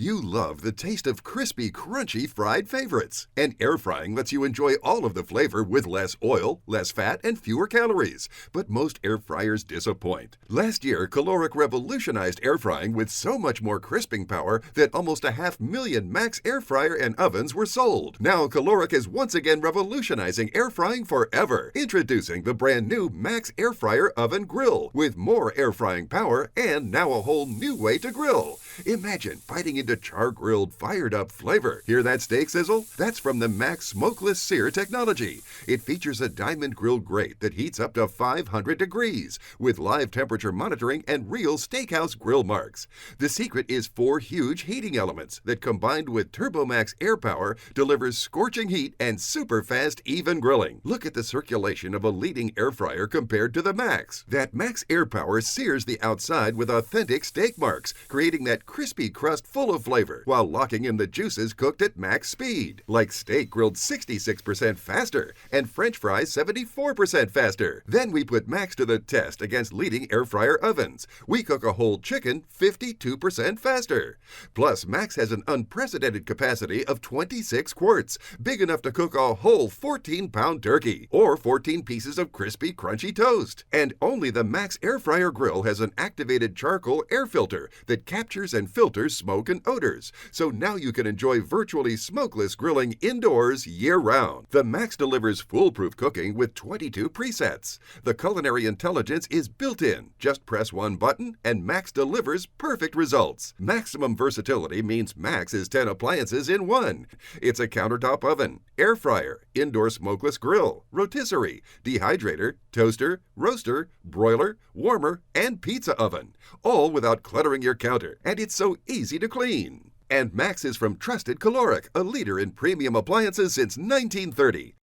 You love the taste of crispy, crunchy fried favorites. And air frying lets you enjoy all of the flavor with less oil, less fat, and fewer calories. But most air fryers disappoint. Last year, Kalorik revolutionized air frying with so much more crisping power that almost 500,000 MAXX air fryer and ovens were sold. Now Kalorik is once again revolutionizing air frying forever. Introducing the brand new MAXX air fryer oven grill with more air frying power and now a whole new way to grill. Imagine biting into char-grilled, fired-up flavor. Hear that steak sizzle? That's from the MAXX smokeless sear technology. It features a diamond grilled grate that heats up to 500 degrees with live temperature monitoring and real steakhouse grill marks. The secret is 4 huge heating elements that combined with TurboMax air power delivers scorching heat and super fast even grilling. Look at the circulation of a leading air fryer compared to the MAXX. That MAXX air power sears the outside with authentic steak marks, creating that crispy crust full of flavor while locking in the juices cooked at max speed. Like steak grilled 66% faster and French fries 74% faster. Then we put MAXX to the test against leading air fryer ovens. We cook a whole chicken 52% faster. Plus, MAXX has an unprecedented capacity of 26 quarts, big enough to cook a whole 14-pound turkey or 14 pieces of crispy, crunchy toast. And only the MAXX air fryer grill has an activated charcoal air filter that captures and filters smoke and odors. So now you can enjoy virtually smokeless grilling indoors year-round. The MAXX delivers foolproof cooking with 22 presets. The culinary intelligence is built in. Just press one button and MAXX delivers perfect results. Maximum versatility means MAXX is 10 appliances in one. It's a countertop oven, air fryer, indoor smokeless grill, rotisserie, dehydrator, toaster, roaster, broiler, warmer, and pizza oven. All without cluttering your counter. And it's so easy to clean. And MAXX is from trusted Kalorik, a leader in premium appliances since 1930.